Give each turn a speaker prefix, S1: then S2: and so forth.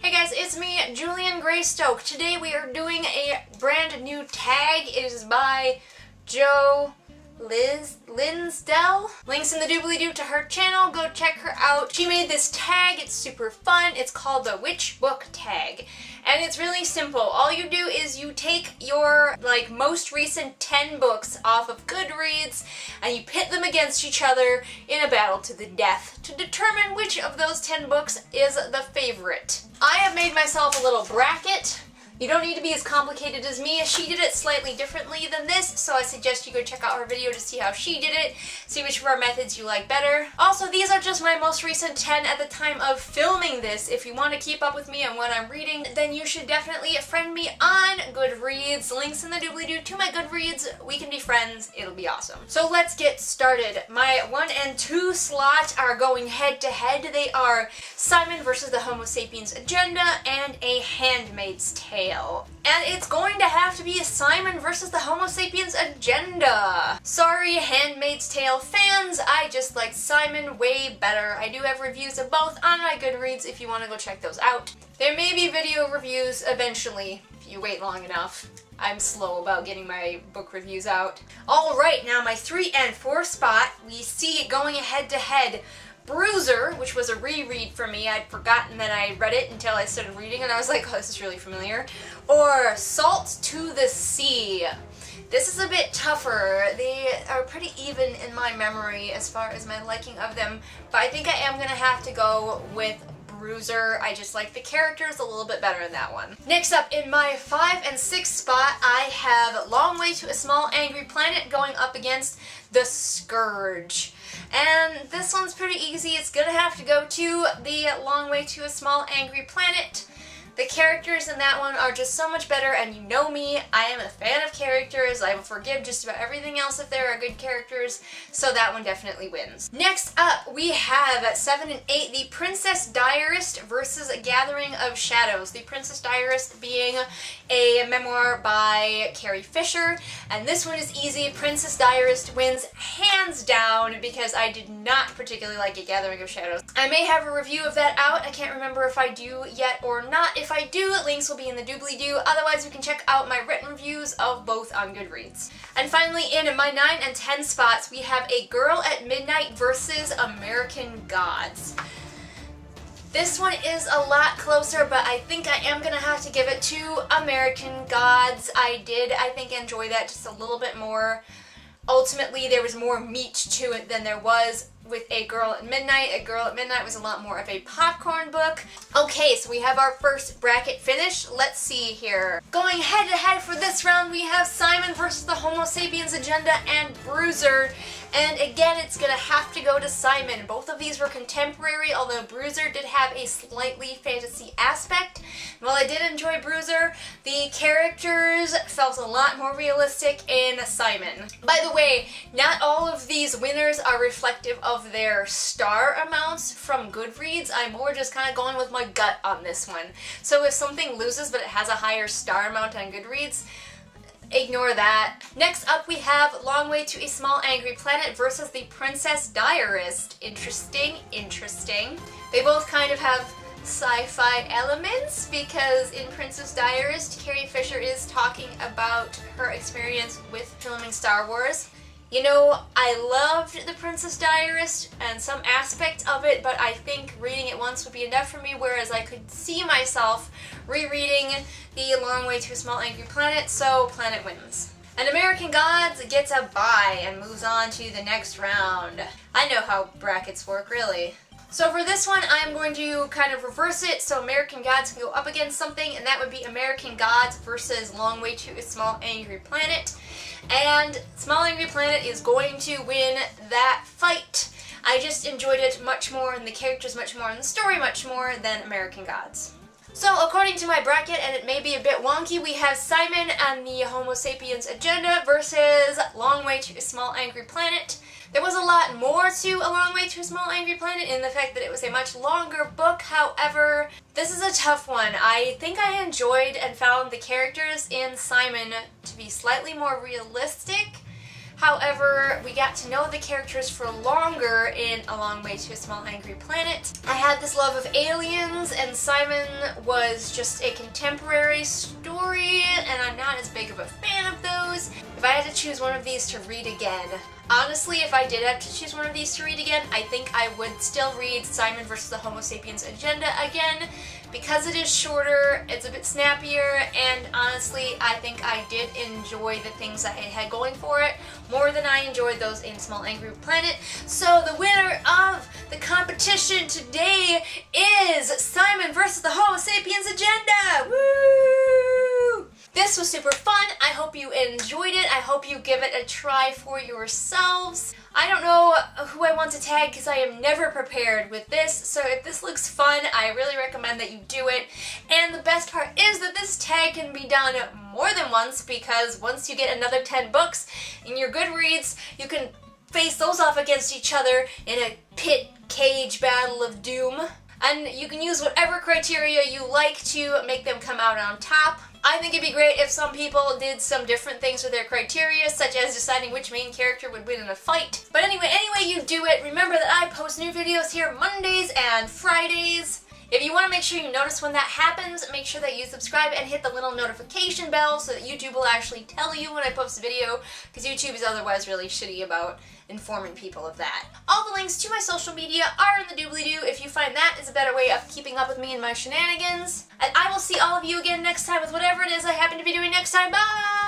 S1: Hey guys, it's me, Julian Greystoke. Today we are doing a brand new tag. It is by Jo Linsdell. Links in the doobly-doo to her channel. Go check her out. She made this tag. It's super fun. It's called the Which Book tag. And it's really simple. All you do is you take your most recent 10 books off of Goodreads and you pit them against each other in a battle to the death to determine which of those 10 books is the favorite. I have made myself a little bracket. You don't need to be as complicated as me. She did it slightly differently than this, so I suggest you go check out her video to see how she did it, see which of our methods you like better. Also, these are just my most recent 10 at the time of filming this. If you want to keep up with me on what I'm reading, then you should definitely friend me on Goodreads. Links in the doobly-doo to my Goodreads. We can be friends. It'll be awesome. So let's get started. My 1 and 2 slot are going head to head. They are Simon versus the Homo Sapiens Agenda and A Handmaid's Tale. And it's going to have to be Simon versus the Homo Sapiens Agenda. Sorry, Handmaid's Tale fans, I just like Simon way better. I do have reviews of both on my Goodreads if you want to go check those out. There may be video reviews eventually, if you wait long enough. I'm slow about getting my book reviews out. Alright, now my 3 and 4 spot, we see going head to head Bruiser, which was a reread for me. I'd forgotten that I read it until I started reading and I was like, oh, this is really familiar. Or Salt to the Sea. This is a bit tougher. They are pretty even in my memory as far as my liking of them, but I think I am going to have to go with Bruiser. I just like the characters a little bit better in that one. Next up, in my 5 and 6 spot, I have Long Way to a Small Angry Planet going up against The Scourge. And this one's pretty easy. It's gonna have to go to The Long Way to a Small Angry Planet. The characters in that one are just so much better, and you know me, I am a fan of characters. I will forgive just about everything else if there are good characters, so that one definitely wins. Next up, we have at 7 and 8, The Princess Diarist versus A Gathering of Shadows. The Princess Diarist being a memoir by Carrie Fisher, and this one is easy. Princess Diarist wins hands down because I did not particularly like A Gathering of Shadows. I may have a review of that out. I can't remember if I do yet or not. If I do, links will be in the doobly-doo. Otherwise, you can check out my written reviews of both on Goodreads. And finally, in my 9 and 10 spots, we have A Girl at Midnight versus American Gods. This one is a lot closer, but I think I am going to have to give it to American Gods. I think, enjoy that just a little bit more. Ultimately, there was more meat to it than there was with A Girl at Midnight. A Girl at Midnight was a lot more of a popcorn book. Okay, so we have our first bracket finished. Let's see here. Going head to head for this round, we have Simon versus the Homo Sapiens Agenda and Bruiser. And again, it's gonna have to go to Simon. Both of these were contemporary, although Bruiser did have a slightly fantasy aspect. While I did enjoy Bruiser, the characters felt a lot more realistic in Simon. By the way, not all of these winners are reflective of their star amounts from Goodreads. I'm more just kind of going with my gut on this one. So if something loses but it has a higher star amount on Goodreads, ignore that. Next up, we have Long Way to a Small Angry Planet versus The Princess Diarist. Interesting, interesting. They both kind of have sci-fi elements because in Princess Diarist, Carrie Fisher is talking about her experience with filming Star Wars. You know, I loved The Princess Diarist and some aspects of it, but I think reading it once would be enough for me, whereas I could see myself rereading The Long Way to a Small Angry Planet, so Planet wins. And American Gods gets a bye and moves on to the next round. I know how brackets work, really. So for this one, I'm going to kind of reverse it, so American Gods can go up against something, and that would be American Gods versus Long Way to a Small Angry Planet. And Small Angry Planet is going to win that fight. I just enjoyed it much more, and the characters much more, and the story much more than American Gods. So according to my bracket, and it may be a bit wonky, we have Simon and the Homo Sapiens Agenda versus Long Way to a Small Angry Planet. There was a lot more to A Long Way to a Small Angry Planet in the fact that it was a much longer book. However, this is a tough one. I think I enjoyed and found the characters in Simon to be slightly more realistic, However, we got to know the characters for longer in A Long Way to a Small Angry Planet. I had this love of aliens, and Simon was just a contemporary story, and I'm not as big of a fan of those. If I had to choose one of these to read again, honestly, if I did have to choose one of these to read again, I think I would still read Simon versus the Homo Sapiens Agenda again, because it is shorter, it's a bit snappier, and honestly, I think I did enjoy the things that it had going for it more than I enjoyed those in Small Angry Planet. So the winner of the competition today is Simon versus the Homo Sapiens Agenda! Woo! This was super fun. I hope you enjoyed it. I hope you give it a try for yourselves. I don't know who I want to tag because I am never prepared with this, so if this looks fun, I really recommend that you do it. And the best part is that this tag can be done more than once, because once you get another 10 books in your Goodreads, you can face those off against each other in a pit cage battle of doom. And you can use whatever criteria you like to make them come out on top. I think it'd be great if some people did some different things with their criteria, such as deciding which main character would win in a fight. But anyway, you do it, remember that I post new videos here Mondays and Fridays. If you want to make sure you notice when that happens, make sure that you subscribe and hit the little notification bell so that YouTube will actually tell you when I post a video, because YouTube is otherwise really shitty about informing people of that. All the links to my social media are in the doobly-doo if you find that is a better way of keeping up with me and my shenanigans. And I will see all of you again next time with whatever it is I happen to be doing next time. Bye!